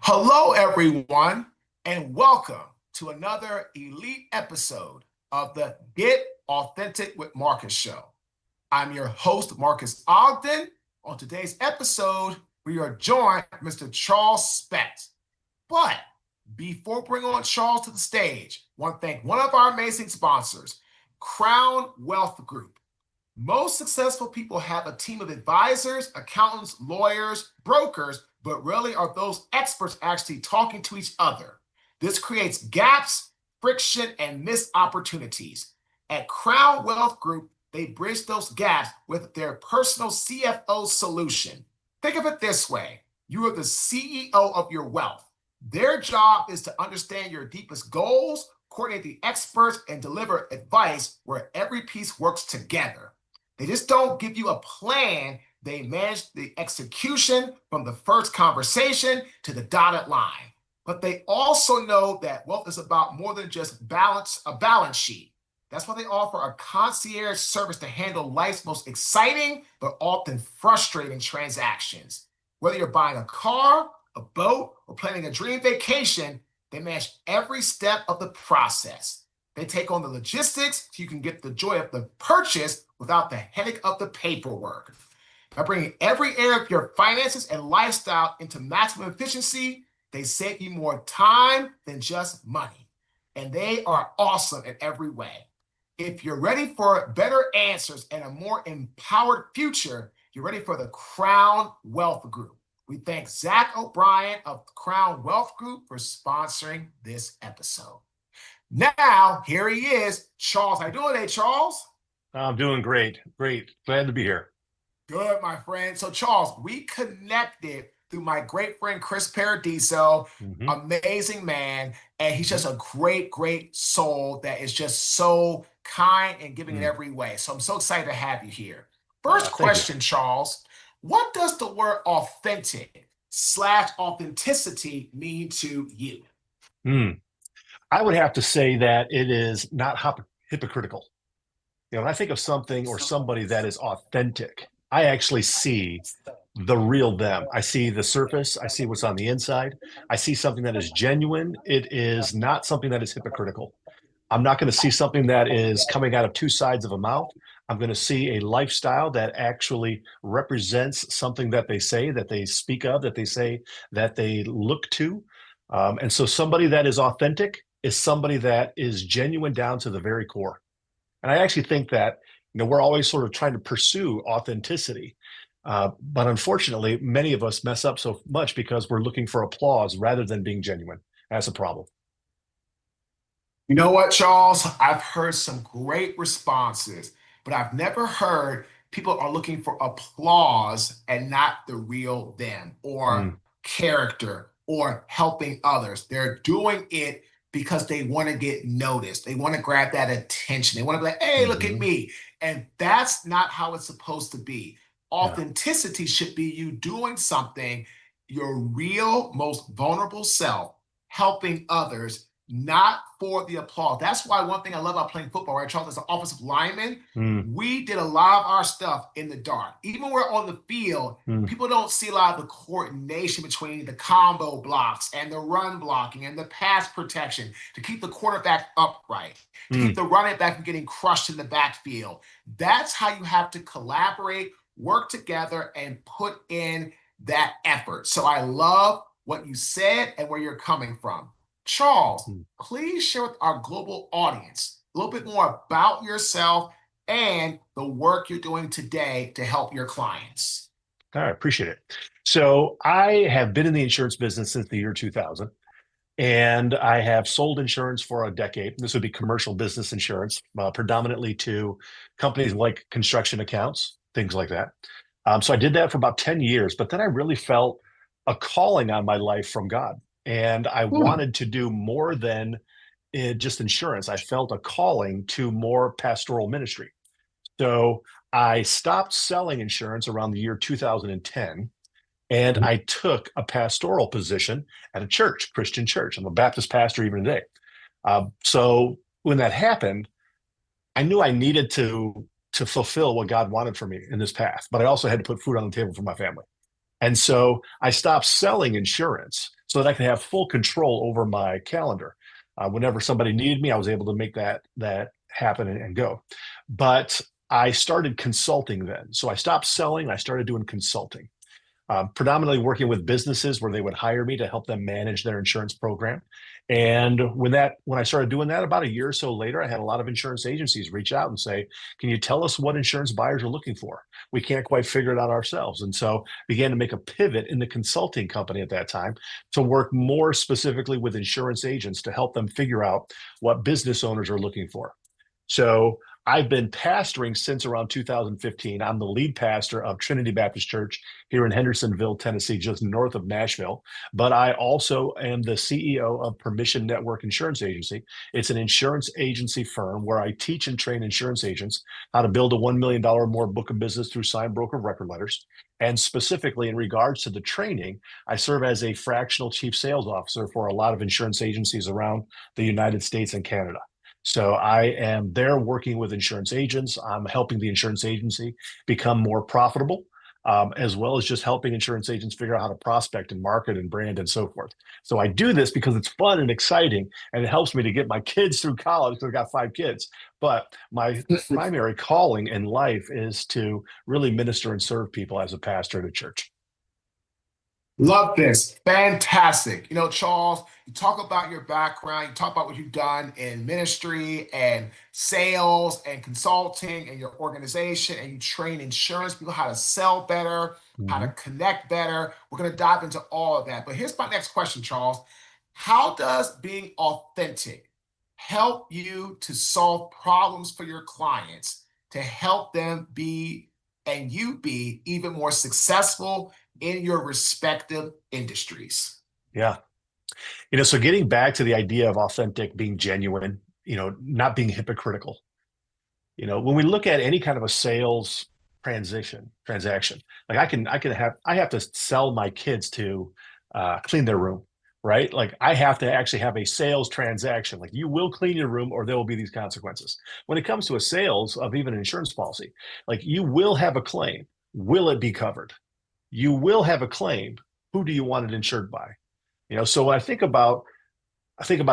Hello, everyone, and welcome to another elite episode of the Get Authentic with Marques show. I'm your host, Marques Ogden. On today's episode, we are joined by Mr. Charles Specht. But before bringing on Charles to the stage, I want to thank one of our amazing sponsors, Crown Wealth Group. Most successful people have a team of advisors, accountants, lawyers, brokers, but rarely are those experts actually talking to each other. This creates gaps, friction, and missed opportunities. At Crown Wealth Group, they bridge those gaps with their personal CFO solution. Think of it this way. You are the CEO of your wealth. Their job is to understand your deepest goals, coordinate the experts, and deliver advice where every piece works together. They just don't give you a plan. They manage the execution from the first conversation to the dotted line. But they also know that wealth is about more than just a balance sheet. That's why they offer a concierge service to handle life's most exciting but often frustrating transactions. Whether you're buying a car, a boat, or planning a dream vacation, they manage every step of the process. They take on the logistics so you can get the joy of the purchase without the headache of the paperwork. By bringing every area of your finances and lifestyle into maximum efficiency, they save you more time than just money. And they are awesome in every way. If you're ready for better answers and a more empowered future, you're ready for the Crown Wealth Group. We thank Zach O'Brien of Crown Wealth Group for sponsoring this episode. Now, here he is, Charles. How you doing today, Charles? I'm doing great. Great. Glad to be here. Good, my friend. So, Charles, we connected through my great friend, Chris Paradiso, amazing man. And he's just a great, great soul that is just so kind and giving in every way. So I'm so excited to have you here. First question, Charles, what does the word authentic/authenticity mean to you? I would have to say that it is not hypocritical. When I think of something or somebody that is authentic, I actually see the real them. I see the surface. I see what's on the inside. I see something that is genuine. It is not something that is hypocritical. I'm not going to see something that is coming out of two sides of a mouth. I'm going to see a lifestyle that actually represents something that they say, that they speak of, that they say, that they look to. And so somebody that is authentic is somebody that is genuine down to the very core. And I actually think that, we're always sort of trying to pursue authenticity. But unfortunately, many of us mess up so much because we're looking for applause rather than being genuine. That's a problem. You know what, Charles? I've heard some great responses, but I've never heard people are looking for applause and not the real them or character or helping others. They're doing it because they want to get noticed. They want to grab that attention. They want to be like, hey, look at me. And that's not how it's supposed to be. Authenticity should be you doing something, your real, most vulnerable self, helping others, not for the applause. That's why one thing I love about playing football, right, Charles, as an offensive lineman, we did a lot of our stuff in the dark. Even when we're on the field, people don't see a lot of the coordination between the combo blocks and the run blocking and the pass protection to keep the quarterback upright, to keep the running back from getting crushed in the backfield. That's how you have to collaborate, work together, and put in that effort. So I love what you said and where you're coming from. Charles, please share with our global audience a little bit more about yourself and the work you're doing today to help your clients. All right, appreciate it. So I have been in the insurance business since the year 2000, and I have sold insurance for a decade. This would be commercial business insurance, predominantly to companies like construction accounts, things like that. So I did that for about 10 years, but then I really felt a calling on my life from God. And I wanted to do more than just insurance. I felt a calling to more pastoral ministry. So I stopped selling insurance around the year 2010, and I took a pastoral position at a church, Christian church. I'm a Baptist pastor even today. So when that happened, I knew I needed to fulfill what God wanted for me in this path, but I also had to put food on the table for my family. And so I stopped selling insurance so that I could have full control over my calendar. Whenever somebody needed me, I was able to make that happen and go. But I started consulting then. So I stopped selling. I started doing consulting, predominantly working with businesses where they would hire me to help them manage their insurance program. And when I started doing that, about a year or so later, I had a lot of insurance agencies reach out and say, "Can you tell us what insurance buyers are looking for? We can't quite figure it out ourselves." And so began to make a pivot in the consulting company at that time to work more specifically with insurance agents to help them figure out what business owners are looking for. So I've been pastoring since around 2015. I'm the lead pastor of Trinity Baptist Church here in Hendersonville, Tennessee, just north of Nashville. But I also am the CEO of Permission Network Insurance Agency. It's an insurance agency firm where I teach and train insurance agents how to build a $1 million or more book of business through signed broker record letters. And specifically in regards to the training, I serve as a fractional chief sales officer for a lot of insurance agencies around the United States and Canada. So I am there working with insurance agents. I'm helping the insurance agency become more profitable, as well as just helping insurance agents figure out how to prospect and market and brand and so forth. So I do this because it's fun and exciting, and it helps me to get my kids through college because I've got 5 kids. But my primary calling in life is to really minister and serve people as a pastor at a church. Love this. Fantastic. Charles, you talk about your background, you talk about what you've done in ministry and sales and consulting and your organization, and you train insurance people how to sell better, how to Mhm. connect better. We're going to dive into all of that. But here's my next question, Charles. How does being authentic help you to solve problems for your clients to help them be and you be even more successful in your respective industries? Yeah. So getting back to the idea of authentic, being genuine, not being hypocritical. When we look at any kind of a sales transaction, like I have to sell my kids to clean their room, right? Like I have to actually have a sales transaction. Like you will clean your room or there will be these consequences. When it comes to a sales of even an insurance policy, like you will have a claim. Will it be covered? You will have a claim. Who do you want it insured by? So when I think about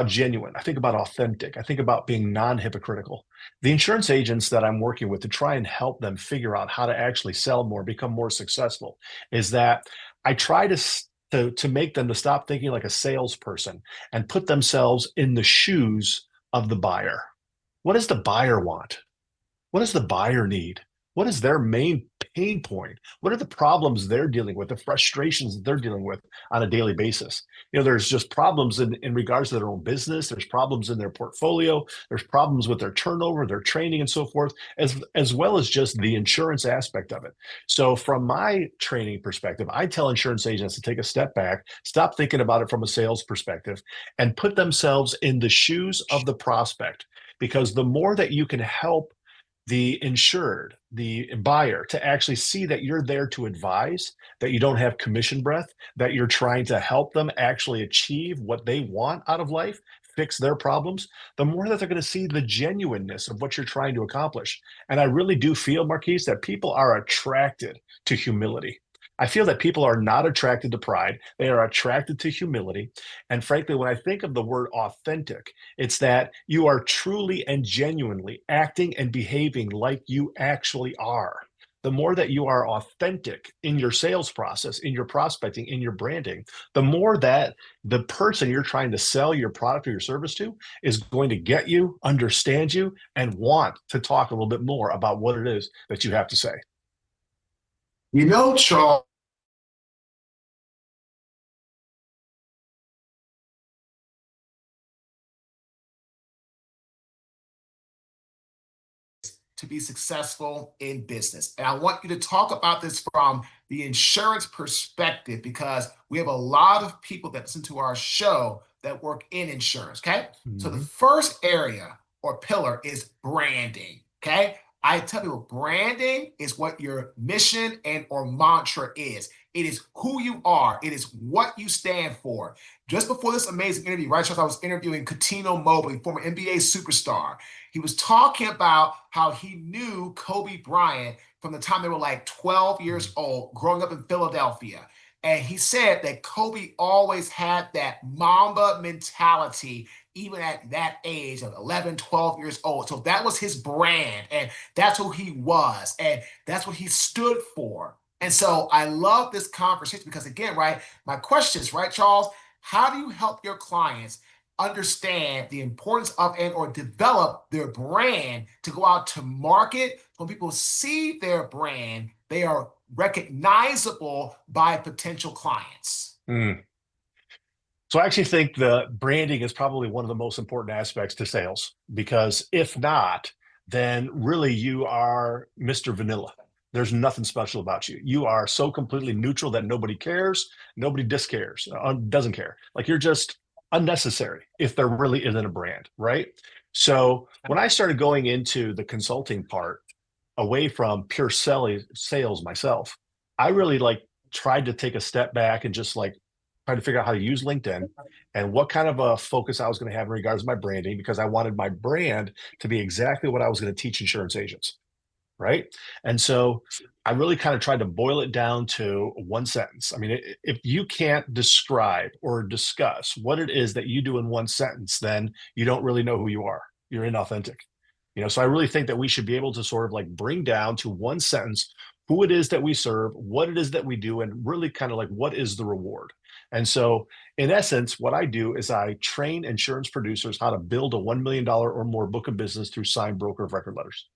genuine. I think about authentic. I think about being non-hypocritical. The insurance agents that I'm working with to try and help them figure out how to actually sell more, become more successful, is that I try to make them to stop thinking like a salesperson and put themselves in the shoes of the buyer. What does the buyer want? What does the buyer need? What is their main pain point? What are the problems they're dealing with, the frustrations that they're dealing with on a daily basis? There's just problems in regards to their own business. There's problems in their portfolio. There's problems with their turnover, their training, and so forth, as well as just the insurance aspect of it. So, from my training perspective, I tell insurance agents to take a step back, stop thinking about it from a sales perspective, and put themselves in the shoes of the prospect. Because the more that you can help the insured, the buyer, to actually see that you're there to advise, that you don't have commission breath, that you're trying to help them actually achieve what they want out of life, fix their problems, the more that they're going to see the genuineness of what you're trying to accomplish. And I really do feel, Marquise, that people are attracted to humility. I feel that people are not attracted to pride. They are attracted to humility. And frankly, when I think of the word authentic, it's that you are truly and genuinely acting and behaving like you actually are. The more that you are authentic in your sales process, in your prospecting, in your branding, the more that the person you're trying to sell your product or your service to is going to get you, understand you, and want to talk a little bit more about what it is that you have to say. Charles, to be successful in business. And I want you to talk about this from the insurance perspective because we have a lot of people that listen to our show that work in insurance. Okay. So the Mhm. first area or pillar is branding. Okay. I tell people branding is what your mission and or mantra is. It is who you are. It is what you stand for. Just before this amazing interview, right, Charles, I was interviewing Coutinho Mobley, former NBA superstar. He was talking about how he knew Kobe Bryant from the time they were like 12 years old, growing up in Philadelphia. And he said that Kobe always had that Mamba mentality, even at that age of 11, 12 years old. So that was his brand, and that's who he was, and that's what he stood for. And so I love this conversation because, again, right, my question is, right, Charles, how do you help your clients understand the importance of and or develop their brand to go out to market? When people see their brand, they are recognizable by potential clients. Mm. So I actually think the branding is probably one of the most important aspects to sales, because if not, then really you are Mr. Vanilla. There's nothing special about you. You are so completely neutral that nobody cares, nobody discares, doesn't care. Like you're just unnecessary if there really isn't a brand, right? So when I started going into the consulting part, away from pure sales myself, I really like tried to take a step back and just like try to figure out how to use LinkedIn and what kind of a focus I was going to have in regards to my branding, because I wanted my brand to be exactly what I was going to teach insurance agents. Right. And so I really kind of tried to boil it down to one sentence. I mean, if you can't describe or discuss what it is that you do in one sentence, then you don't really know who you are. You're inauthentic. So I really think that we should be able to sort of like bring down to one sentence who it is that we serve, what it is that we do, and really kind of like what is the reward. And so, in essence, what I do is I train insurance producers how to build a $1 million or more book of business through signed broker of record letters.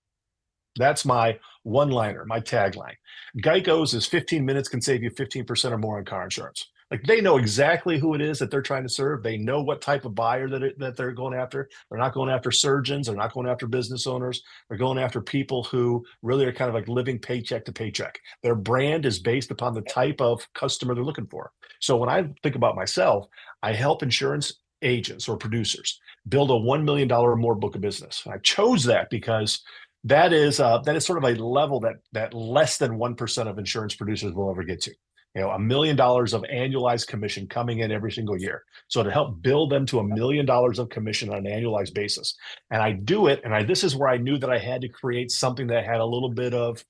That's my one-liner, my tagline. Geico's is 15 minutes can save you 15% or more on car insurance. Like they know exactly who it is that they're trying to serve. They know what type of buyer that they're going after. They're not going after surgeons. They're not going after business owners. They're going after people who really are kind of like living paycheck to paycheck. Their brand is based upon the type of customer they're looking for. So when I think about myself, I help insurance agents or producers build a $1 million or more book of business. I chose that because that is sort of a level that less than 1% of insurance producers will ever get to. $1 million of annualized commission coming in every single year. So to help build them to $1 million of commission on an annualized basis. And I do it, and this is where I knew that I had to create something that had a little bit of,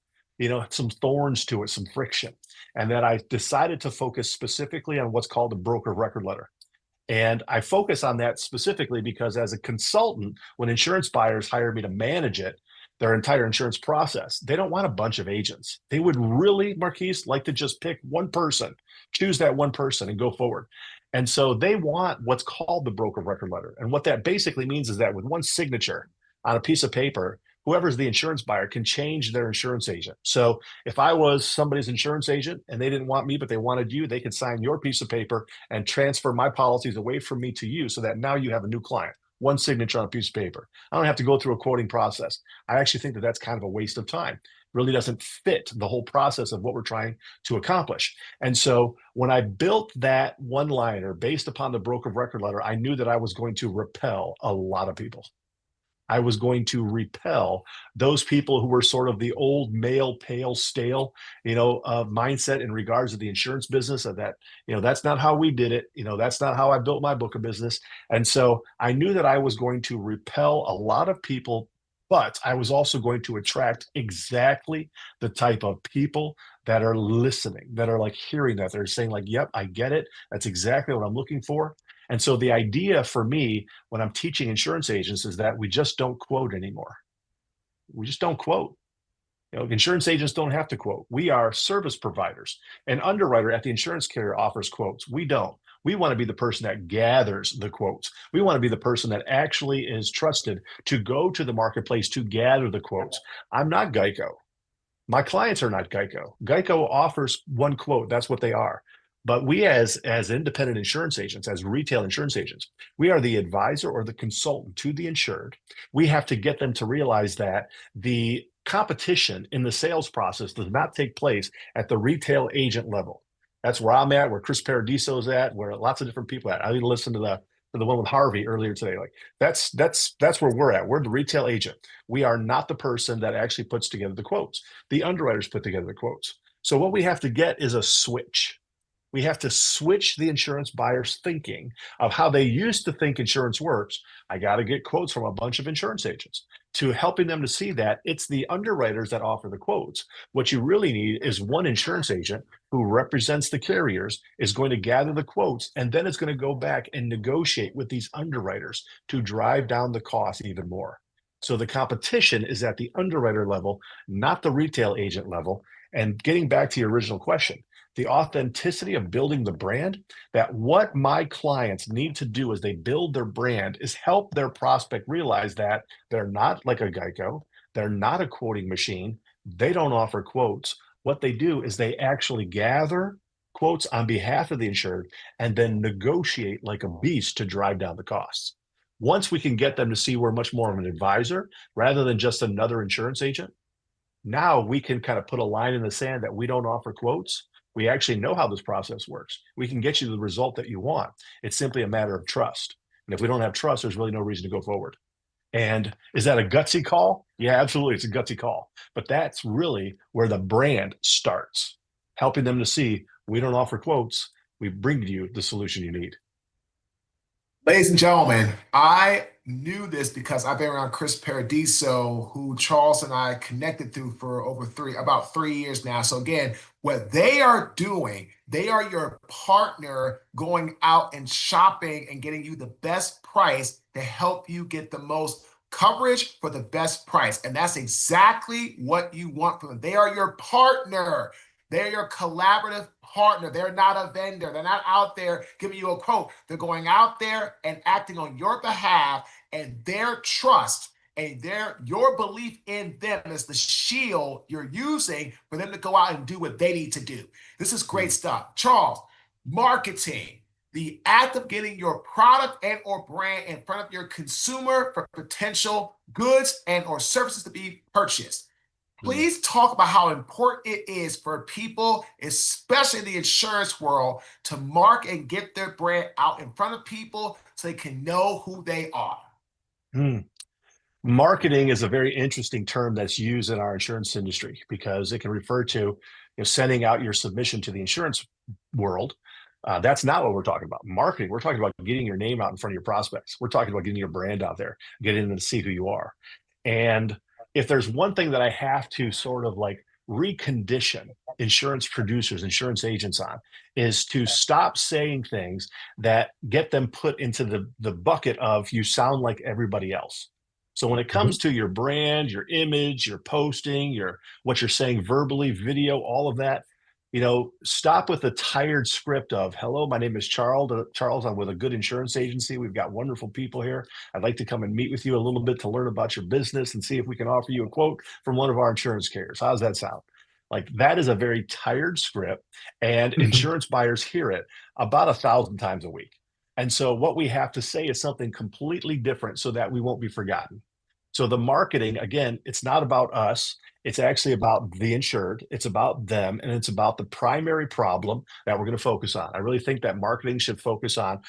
some thorns to it, some friction. And that I decided to focus specifically on what's called a broker of record letter. And I focus on that specifically because as a consultant, when insurance buyers hire me to manage it, their entire insurance process, they don't want a bunch of agents. They would really, Marques, like to just pick one person, choose that one person and go forward. And so they want what's called the broker of record letter. And what that basically means is that with one signature on a piece of paper, whoever's the insurance buyer can change their insurance agent. So if I was somebody's insurance agent and they didn't want me, but they wanted you, they could sign your piece of paper and transfer my policies away from me to you so that now you have a new client. One signature on a piece of paper. I don't have to go through a quoting process. I actually think that that's kind of a waste of time. It really doesn't fit the whole process of what we're trying to accomplish. And so when I built that one-liner based upon the broker of record letter, I knew that I was going to repel a lot of people. I was going to repel those people who were sort of the old male, pale, stale, mindset in regards to the insurance business. Of that, that's not how we did it. That's not how I built my book of business. And so I knew that I was going to repel a lot of people, but I was also going to attract exactly the type of people that are listening, that are like hearing that. They're saying like, yep, I get it. That's exactly what I'm looking for. And so the idea for me when I'm teaching insurance agents is that we just don't quote anymore. We just don't quote. Insurance agents don't have to quote. We are service providers. An underwriter at the insurance carrier offers quotes. We don't. We want to be the person that gathers the quotes. We want to be the person that actually is trusted to go to the marketplace to gather the quotes. I'm not Geico. My clients are not Geico. Geico offers one quote. That's what they are. But we as independent insurance agents, as retail insurance agents, we are the advisor or the consultant to the insured. We have to get them to realize that the competition in the sales process does not take place at the retail agent level. That's where I'm at, where Chris Paradiso is at, where lots of different people at. I even listened to the one with Harvey earlier today. Like that's where we're at. We're the retail agent. We are not the person that actually puts together the quotes. The underwriters put together the quotes. So what we have to get is a switch. We have to switch the insurance buyer's thinking of how they used to think insurance works. I got to get quotes from a bunch of insurance agents. to helping them to see that it's the underwriters that offer the quotes. What you really need is one insurance agent who represents the carriers, is going to gather the quotes, and then it's going to go back and negotiate with these underwriters to drive down the cost even more. So the competition is at the underwriter level, not the retail agent level. And getting back to your original question, the authenticity of building the brand, that what my clients need to do as they build their brand is help their prospect realize that they're not like a Geico, they're not a quoting machine, they don't offer quotes. What they do is they actually gather quotes on behalf of the insured and then negotiate like a beast to drive down the costs. Once we can get them to see we're much more of an advisor rather than just another insurance agent, now we can kind of put a line in the sand that we don't offer quotes. We actually know how this process works. We can get you the result that you want. It's simply a matter of trust. And if we don't have trust, there's really no reason to go forward. And is that a gutsy call? Yeah, absolutely. It's a gutsy call. But that's really where the brand starts, helping them to see we don't offer quotes. We bring you the solution you need. Ladies and gentlemen, I knew this because I've been around Chris Paradiso, who Charles and I connected through for about 3 years now. So again, what they are doing, they are your partner going out and shopping and getting you the best price to help you get the most coverage for the best price. And that's exactly what you want from them. They are your partner. They're your collaborative partner. They're not a vendor. They're not out there giving you a quote. They're going out there and acting on your behalf, and their trust and your belief in them is the shield you're using for them to go out and do what they need to do. This is great stuff. Charles, marketing, the act of getting your product and or brand in front of your consumer for potential goods and or services to be purchased. Please talk about how important it is for people, especially in the insurance world, to mark and get their brand out in front of people so they can know who they are. Mm. Marketing is a very interesting term that's used in our insurance industry because it can refer to, sending out your submission to the insurance world. That's not what we're talking about. Marketing, we're talking about getting your name out in front of your prospects. We're talking about getting your brand out there, getting them to see who you are. And if there's one thing that I have to sort of like recondition insurance producers, insurance agents on, is to stop saying things that get them put into the bucket of you sound like everybody else. So when it comes to your brand, your image, your posting, what you're saying verbally, video, all of that, stop with the tired script of, hello, my name is Charles. Charles, I'm with a good insurance agency. We've got wonderful people here. I'd like to come and meet with you a little bit to learn about your business and see if we can offer you a quote from one of our insurance carriers. How does that sound? Like that is a very tired script, and insurance buyers hear it about 1,000 times a week. And so what we have to say is something completely different so that we won't be forgotten. So the marketing, again, it's not about us. It's actually about the insured. It's about them, and it's about the primary problem that we're going to focus on. I really think that marketing should focus on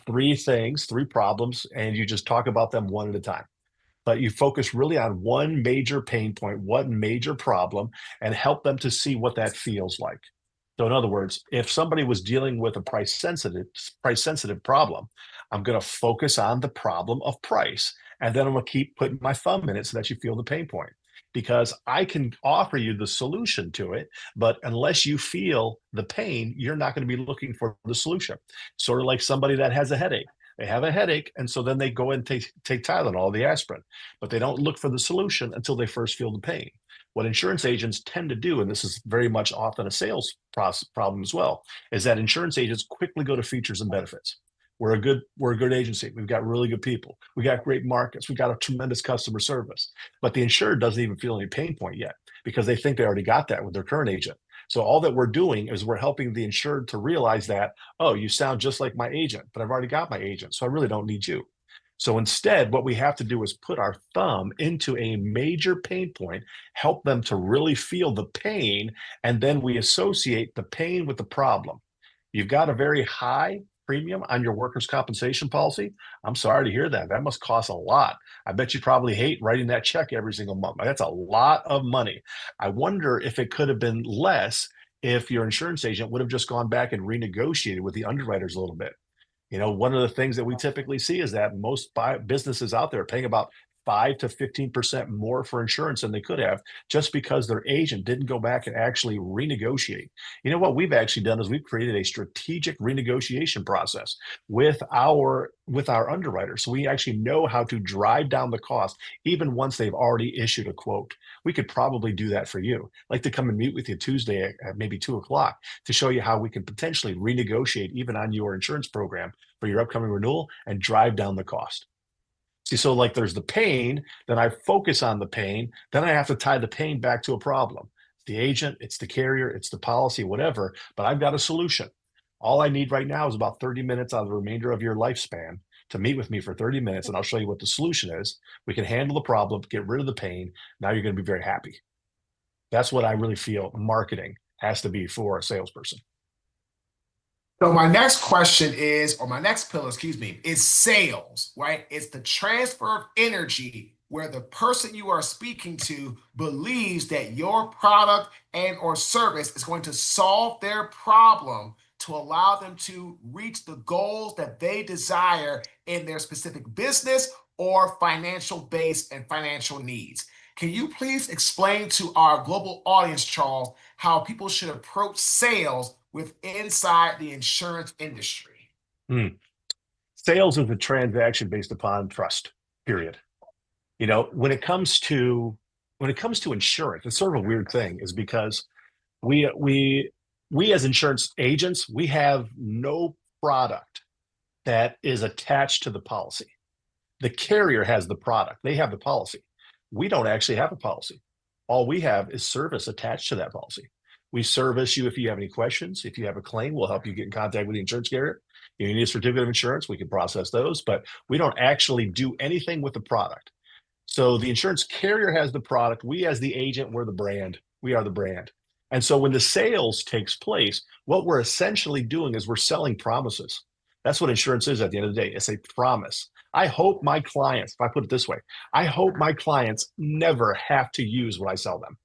three things, three problems, and you just talk about them one at a time. But you focus really on one major pain point, one major problem, and help them to see what that feels like. So in other words, if somebody was dealing with a price sensitive problem, I'm going to focus on the problem of price. And then I'm going to keep putting my thumb in it so that you feel the pain point. Because I can offer you the solution to it, but unless you feel the pain, you're not going to be looking for the solution. Sort of like somebody that has a headache. They have a headache, and so then they go and take Tylenol, the aspirin, but they don't look for the solution until they first feel the pain. What insurance agents tend to do, and this is very much often a sales problem as well, is that insurance agents quickly go to features and benefits. We're a good agency. We've got really good people. We got great markets. We got a tremendous customer service. But the insured doesn't even feel any pain point yet because they think they already got that with their current agent. So all that we're doing is we're helping the insured to realize that, oh, you sound just like my agent, but I've already got my agent, so I really don't need you. So instead, what we have to do is put our thumb into a major pain point, help them to really feel the pain, and then we associate the pain with the problem. You've got a very high premium on your workers' compensation policy. I'm sorry to hear that. That must cost a lot. I bet you probably hate writing that check every single month. That's a lot of money. I wonder if it could have been less if your insurance agent would have just gone back and renegotiated with the underwriters a little bit. One of the things that we typically see is that most businesses out there are paying about 5 to 15% more for insurance than they could have just because their agent didn't go back and actually renegotiate. You know what we've actually done is we've created a strategic renegotiation process with our underwriters. So we actually know how to drive down the cost even once they've already issued a quote. We could probably do that for you. I'd like to come and meet with you Tuesday at maybe 2 o'clock to show you how we can potentially renegotiate even on your insurance program for your upcoming renewal and drive down the cost. See, so like there's the pain, then I focus on the pain, then I have to tie the pain back to a problem. It's the agent, it's the carrier, it's the policy, whatever, but I've got a solution. All I need right now is about 30 minutes out of the remainder of your lifespan to meet with me for 30 minutes, and I'll show you what the solution is. We can handle the problem, get rid of the pain. Now you're going to be very happy. That's what I really feel marketing has to be for a salesperson. So my next question is, or my next pillar, excuse me, is sales, right? It's the transfer of energy where the person you are speaking to believes that your product and or service is going to solve their problem to allow them to reach the goals that they desire in their specific business or financial base and financial needs. Can you please explain to our global audience, Charles, how people should approach sales with inside the insurance industry? Sales is a transaction based upon trust, period. You know, when it comes to insurance, it's sort of a weird thing, is because we as insurance agents, we have no product that is attached to the policy. The carrier has the product, they have the policy. We don't actually have a policy. All we have is service attached to that policy. We service you if you have any questions. If you have a claim, we'll help you get in contact with the insurance carrier. If you need a certificate of insurance, we can process those, but we don't actually do anything with the product. So the insurance carrier has the product. We as the agent, we're the brand. We are the brand. And so when the sales takes place, what we're essentially doing is we're selling promises. That's what insurance is at the end of the day. It's a promise. I hope my clients, if I put it this way, I hope my clients never have to use what I sell them.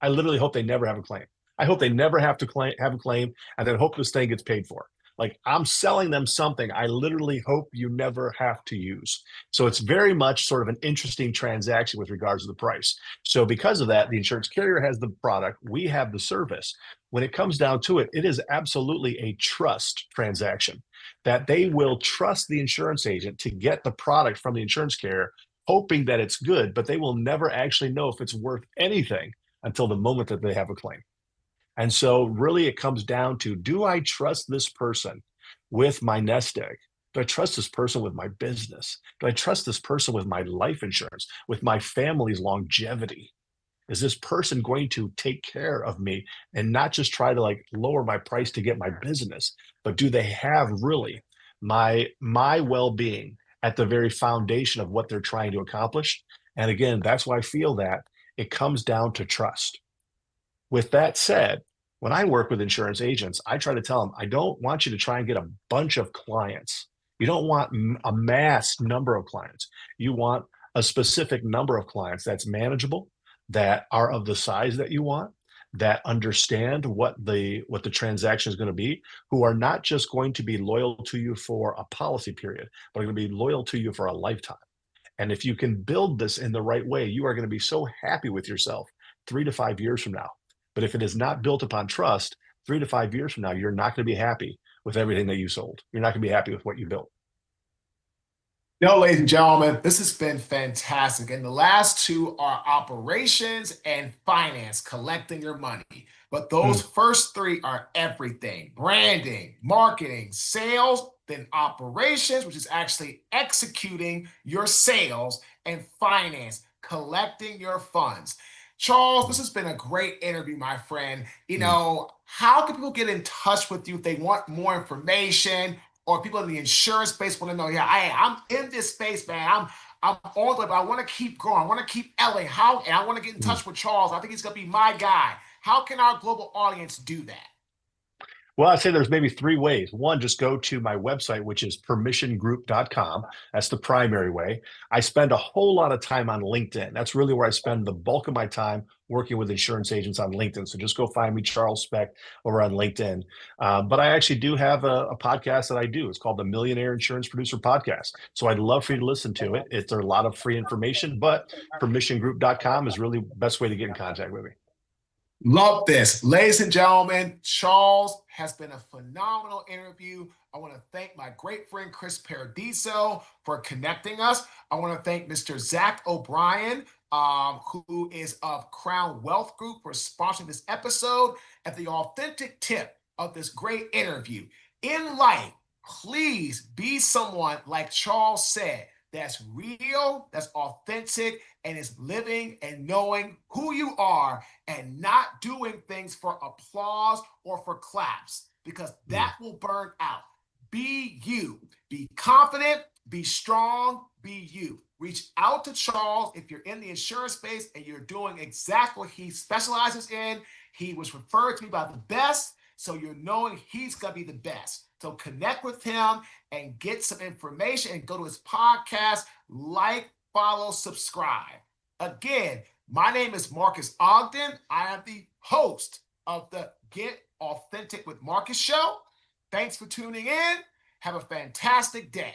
I literally hope they never have a claim. I hope they never have to have a claim, and then hope this thing gets paid for. Like, I'm selling them something I literally hope you never have to use. So it's very much sort of an interesting transaction with regards to the price. So because of that, the insurance carrier has the product, we have the service. When it comes down to it, it is absolutely a trust transaction, that they will trust the insurance agent to get the product from the insurance carrier, hoping that it's good, but they will never actually know if it's worth anything until the moment that they have a claim. And so really it comes down to, do I trust this person with my nest egg? Do I trust this person with my business? Do I trust this person with my life insurance, with my family's longevity? Is this person going to take care of me and not just try to like lower my price to get my business, but do they have really my well-being at the very foundation of what they're trying to accomplish? And again, that's why I feel that it comes down to trust. With that said, when I work with insurance agents, I try to tell them, I don't want you to try and get a bunch of clients. You don't want a mass number of clients. You want a specific number of clients that's manageable, that are of the size that you want, that understand what the transaction is going to be, who are not just going to be loyal to you for a policy period, but are going to be loyal to you for a lifetime. And if you can build this in the right way, you are going to be so happy with yourself 3 to 5 years from now. But if it is not built upon trust, 3 to 5 years from now, you're not going to be happy with everything that you sold. You're not going to be happy with what you built. Ladies and gentlemen, this has been fantastic. And the last two are operations and finance, collecting your money. But those first three are everything: branding, marketing, sales, then operations, which is actually executing your sales, and finance, collecting your funds. Charles, this has been a great interview, my friend. How can people get in touch with you if they want more information, or people in the insurance space want to know, yeah, I'm in this space, man. I'm on it, but I want to keep growing. I want to keep elevating. And I want to get in touch with Charles. I think he's going to be my guy. How can our global audience do that? Well, I'd say there's maybe three ways. One, just go to my website, which is permissiongroup.com. That's the primary way. I spend a whole lot of time on LinkedIn. That's really where I spend the bulk of my time working with insurance agents on LinkedIn. So just go find me, Charles Specht, over on LinkedIn. But I actually do have a podcast that I do. It's called the Millionaire Insurance Producer Podcast. So I'd love for you to listen to it. There's a lot of free information, but permissiongroup.com is really the best way to get in contact with me. Love this. Ladies and gentlemen, Charles has been a phenomenal interview. I want to thank my great friend Chris Paradiso for connecting us. I want to thank Mr. Zach O'Brien, who is of Crown Wealth Group, for sponsoring this episode. And the authentic tip of this great interview: in life, please be someone, like Charles said, that's real, that's authentic, and is living and knowing who you are and not doing things for applause or for claps, because that will burn out. Be you. Be confident. Be strong. Be you. Reach out to Charles if you're in the insurance space and you're doing exactly what he specializes in. He was referred to me by the best, so you're knowing he's going to be the best. So connect with him and get some information and go to his podcast, like, follow, subscribe. Again, my name is Marques Ogden. I am the host of the Get Authentic with Marques show. Thanks for tuning in. Have a fantastic day.